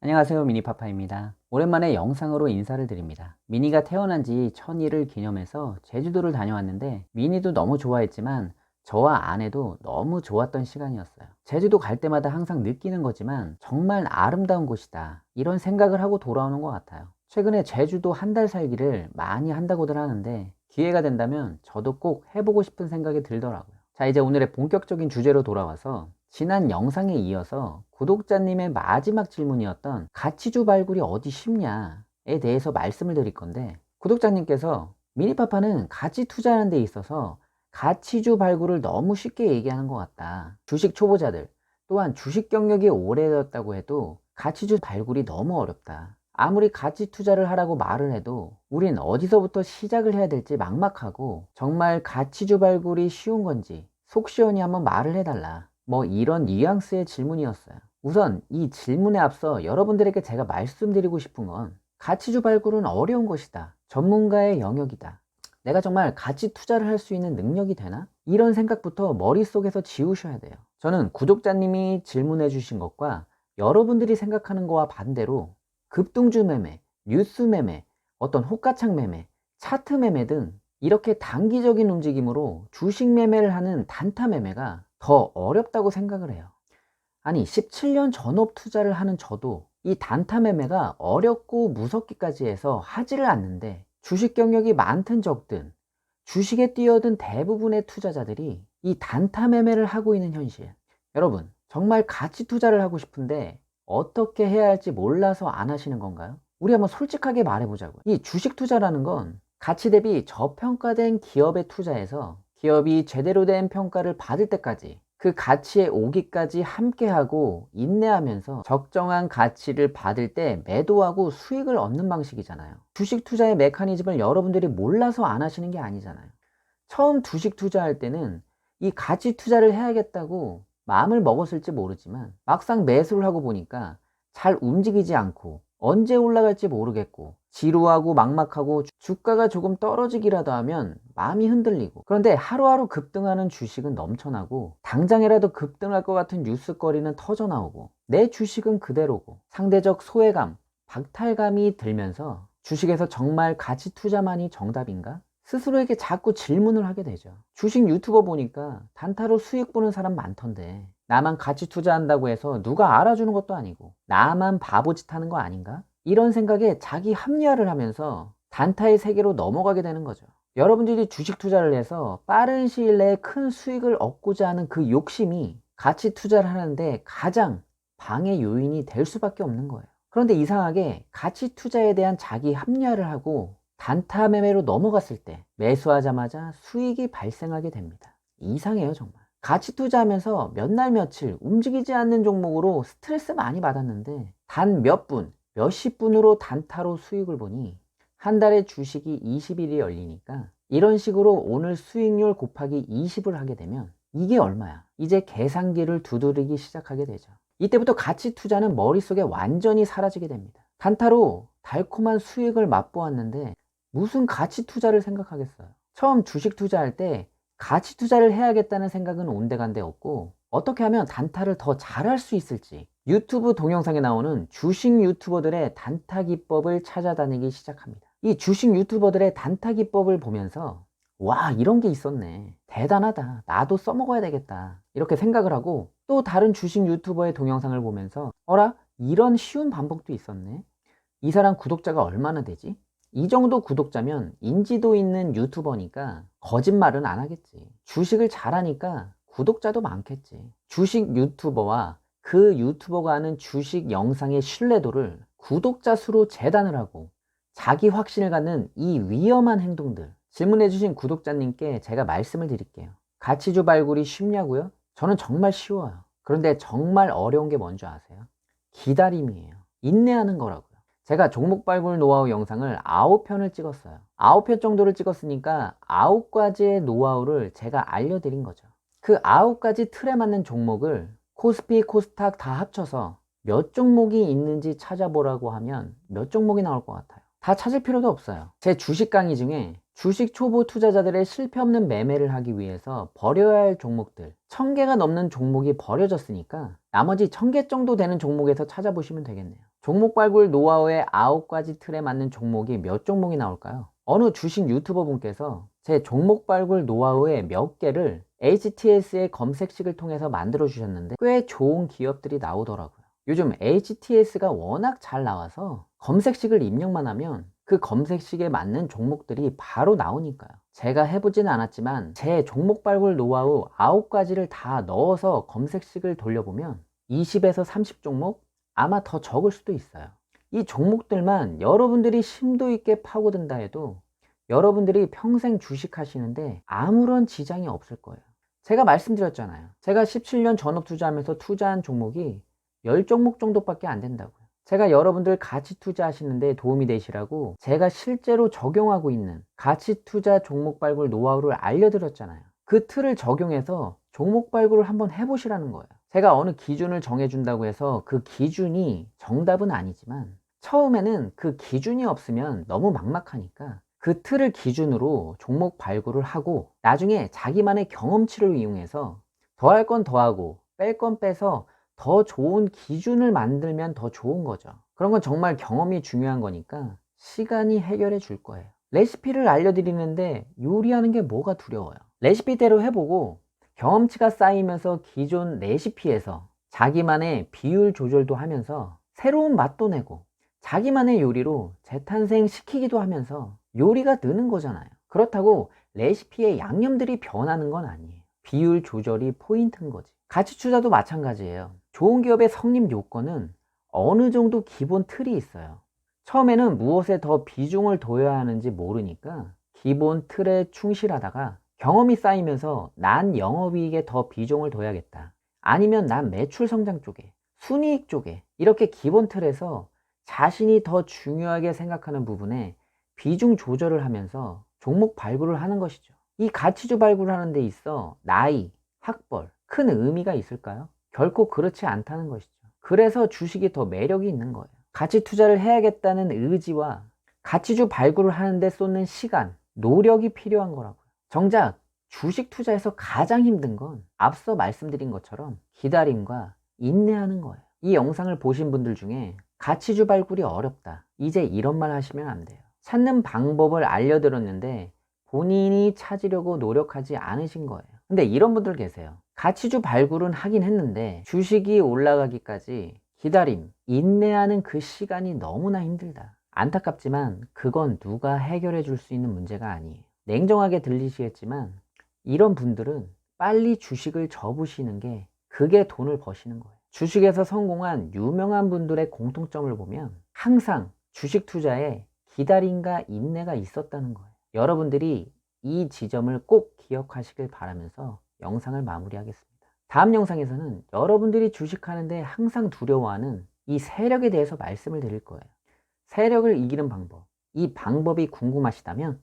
안녕하세요, 미니파파입니다. 오랜만에 영상으로 인사를 드립니다. 미니가 태어난 지 1000일을 기념해서 제주도를 다녀왔는데 미니도 너무 좋아했지만 저와 아내도 너무 좋았던 시간이었어요. 제주도 갈 때마다 항상 느끼는 거지만 정말 아름다운 곳이다, 이런 생각을 하고 돌아오는 것 같아요. 최근에 제주도 한 달 살기를 많이 한다고들 하는데 기회가 된다면 저도 꼭 해보고 싶은 생각이 들더라고요. 자, 이제 오늘의 본격적인 주제로 돌아와서 지난 영상에 이어서 구독자님의 마지막 질문이었던 가치주 발굴이 어디 쉽냐에 대해서 말씀을 드릴 건데, 구독자님께서 미니파파는 가치 투자하는 데 있어서 가치주 발굴을 너무 쉽게 얘기하는 것 같다. 주식 초보자들, 또한 주식 경력이 오래되었다고 해도 가치주 발굴이 너무 어렵다. 아무리 가치 투자를 하라고 말을 해도 우린 어디서부터 시작을 해야 될지 막막하고, 정말 가치주 발굴이 쉬운 건지 속 시원히 한번 말을 해달라, 뭐 이런 뉘앙스의 질문이었어요. 우선 이 질문에 앞서 여러분들에게 제가 말씀드리고 싶은 건, 가치주 발굴은 어려운 것이다, 전문가의 영역이다, 내가 정말 가치 투자를 할 수 있는 능력이 되나? 이런 생각부터 머릿속에서 지우셔야 돼요. 저는 구독자님이 질문해 주신 것과 여러분들이 생각하는 거와 반대로 급등주 매매, 뉴스 매매, 어떤 호가창 매매, 차트 매매 등 이렇게 단기적인 움직임으로 주식 매매를 하는 단타 매매가 더 어렵다고 생각을 해요. 아니, 17년 전업 투자를 하는 저도 이 단타 매매가 어렵고 무섭기까지 해서 하지를 않는데, 주식 경력이 많든 적든 주식에 뛰어든 대부분의 투자자들이 이 단타 매매를 하고 있는 현실. 여러분, 정말 가치 투자를 하고 싶은데 어떻게 해야 할지 몰라서 안 하시는 건가요? 우리 한번 솔직하게 말해보자고요. 이 주식 투자라는 건 가치 대비 저평가된 기업에 투자해서 기업이 제대로 된 평가를 받을 때까지, 그 가치에 오기까지 함께하고 인내하면서 적정한 가치를 받을 때 매도하고 수익을 얻는 방식이잖아요. 주식 투자의 메커니즘을 여러분들이 몰라서 안 하시는 게 아니잖아요. 처음 주식 투자할 때는 이 가치 투자를 해야겠다고 마음을 먹었을지 모르지만 막상 매수를 하고 보니까 잘 움직이지 않고 언제 올라갈지 모르겠고 지루하고 막막하고, 주가가 조금 떨어지기라도 하면 마음이 흔들리고, 그런데 하루하루 급등하는 주식은 넘쳐나고 당장이라도 급등할 것 같은 뉴스거리는 터져나오고 내 주식은 그대로고 상대적 소외감, 박탈감이 들면서 주식에서 정말 가치 투자만이 정답인가? 스스로에게 자꾸 질문을 하게 되죠. 주식 유튜버 보니까 단타로 수익 보는 사람 많던데 나만 가치 투자한다고 해서 누가 알아주는 것도 아니고 나만 바보짓 하는 거 아닌가? 이런 생각에 자기 합리화를 하면서 단타의 세계로 넘어가게 되는 거죠. 여러분들이 주식 투자를 해서 빠른 시일 내에 큰 수익을 얻고자 하는 그 욕심이 가치 투자를 하는데 가장 방해 요인이 될 수밖에 없는 거예요. 그런데 이상하게 가치 투자에 대한 자기 합리화를 하고 단타 매매로 넘어갔을 때 매수하자마자 수익이 발생하게 됩니다. 이상해요, 정말. 가치 투자하면서 몇 날 며칠 움직이지 않는 종목으로 스트레스 많이 받았는데 단 몇 분, 몇십 분으로 단타로 수익을 보니 한 달에 주식이 20일이 열리니까 이런 식으로 오늘 수익률 곱하기 20을 하게 되면 이게 얼마야? 이제 계산기를 두드리기 시작하게 되죠. 이때부터 가치 투자는 머릿속에 완전히 사라지게 됩니다. 단타로 달콤한 수익을 맛보았는데 무슨 가치 투자를 생각하겠어요. 처음 주식 투자할 때 가치 투자를 해야겠다는 생각은 온데간데 없고, 어떻게 하면 단타를 더 잘할 수 있을지 유튜브 동영상에 나오는 주식 유튜버들의 단타 기법을 찾아다니기 시작합니다. 이 주식 유튜버들의 단타 기법을 보면서 와, 이런 게 있었네, 대단하다, 나도 써먹어야 되겠다, 이렇게 생각을 하고, 또 다른 주식 유튜버의 동영상을 보면서 어라? 이런 쉬운 방법도 있었네, 이 사람 구독자가 얼마나 되지? 이 정도 구독자면 인지도 있는 유튜버니까 거짓말은 안 하겠지. 주식을 잘하니까 구독자도 많겠지. 주식 유튜버와 그 유튜버가 하는 주식 영상의 신뢰도를 구독자 수로 재단을 하고 자기 확신을 갖는 이 위험한 행동들, 질문해주신 구독자님께 제가 말씀을 드릴게요. 가치주 발굴이 쉽냐고요? 저는 정말 쉬워요. 그런데 정말 어려운 게 뭔지 아세요? 기다림이에요. 인내하는 거라고요. 제가 종목 발굴 노하우 영상을 9편을 찍었어요. 9편 정도를 찍었으니까 9가지의 노하우를 제가 알려드린 거죠. 그 9가지 틀에 맞는 종목을 코스피, 코스닥 다 합쳐서 몇 종목이 있는지 찾아보라고 하면 몇 종목이 나올 것 같아요? 다 찾을 필요도 없어요. 제 주식 강의 중에 주식 초보 투자자들의 실패 없는 매매를 하기 위해서 버려야 할 종목들 1000개가 넘는 종목이 버려졌으니까 나머지 1000개 정도 되는 종목에서 찾아보시면 되겠네요. 종목 발굴 노하우의 9가지 틀에 맞는 종목이 몇 종목이 나올까요? 어느 주식 유튜버 분께서 제 종목 발굴 노하우의 몇 개를 HTS의 검색식을 통해서 만들어 주셨는데 꽤 좋은 기업들이 나오더라고요. 요즘 HTS가 워낙 잘 나와서 검색식을 입력만 하면 그 검색식에 맞는 종목들이 바로 나오니까요. 제가 해보지는 않았지만 제 종목 발굴 노하우 9가지를 다 넣어서 검색식을 돌려보면 20에서 30 종목? 아마 더 적을 수도 있어요. 이 종목들만 여러분들이 심도 있게 파고든다 해도 여러분들이 평생 주식하시는데 아무런 지장이 없을 거예요. 제가 말씀드렸잖아요. 제가 17년 전업 투자하면서 투자한 종목이 10종목 정도밖에 안 된다고요. 제가 여러분들 가치 투자하시는데 도움이 되시라고 제가 실제로 적용하고 있는 가치 투자 종목 발굴 노하우를 알려드렸잖아요. 그 틀을 적용해서 종목 발굴을 한번 해보시라는 거예요. 제가 어느 기준을 정해준다고 해서 그 기준이 정답은 아니지만 처음에는 그 기준이 없으면 너무 막막하니까 그 틀을 기준으로 종목 발굴을 하고 나중에 자기만의 경험치를 이용해서 더할 건 더하고 뺄 건 빼서 더 좋은 기준을 만들면 더 좋은 거죠. 그런 건 정말 경험이 중요한 거니까 시간이 해결해 줄 거예요. 레시피를 알려드리는데 요리하는 게 뭐가 두려워요. 레시피대로 해보고 경험치가 쌓이면서 기존 레시피에서 자기만의 비율 조절도 하면서 새로운 맛도 내고 자기만의 요리로 재탄생 시키기도 하면서 요리가 느는 거잖아요. 그렇다고 레시피의 양념들이 변하는 건 아니에요. 비율 조절이 포인트인 거지. 가치 투자도 마찬가지예요. 좋은 기업의 성립 요건은 어느 정도 기본 틀이 있어요. 처음에는 무엇에 더 비중을 둬야 하는지 모르니까 기본 틀에 충실하다가 경험이 쌓이면서 난 영업이익에 더 비중을 둬야겠다. 아니면 난 매출 성장 쪽에, 순이익 쪽에 이렇게 기본 틀에서 자신이 더 중요하게 생각하는 부분에 비중 조절을 하면서 종목 발굴을 하는 것이죠. 이 가치주 발굴하는 데 있어 나이, 학벌, 큰 의미가 있을까요? 결코 그렇지 않다는 것이죠. 그래서 주식이 더 매력이 있는 거예요. 가치 투자를 해야겠다는 의지와 가치주 발굴을 하는데 쏟는 시간, 노력이 필요한 거라고요. 정작 주식 투자에서 가장 힘든 건 앞서 말씀드린 것처럼 기다림과 인내하는 거예요. 이 영상을 보신 분들 중에 가치주 발굴이 어렵다. 이제 이런 말 하시면 안 돼요. 찾는 방법을 알려드렸는데 본인이 찾으려고 노력하지 않으신 거예요. 근데 이런 분들 계세요. 가치주 발굴은 하긴 했는데 주식이 올라가기까지 기다림, 인내하는 그 시간이 너무나 힘들다. 안타깝지만 그건 누가 해결해 줄 수 있는 문제가 아니에요. 냉정하게 들리시겠지만 이런 분들은 빨리 주식을 접으시는 게 그게 돈을 버시는 거예요. 주식에서 성공한 유명한 분들의 공통점을 보면 항상 주식 투자에 기다림과 인내가 있었다는 거예요. 여러분들이 이 지점을 꼭 기억하시길 바라면서 영상을 마무리하겠습니다. 다음 영상에서는 여러분들이 주식하는데 항상 두려워하는 이 세력에 대해서 말씀을 드릴 거예요. 세력을 이기는 방법. 이 방법이 궁금하시다면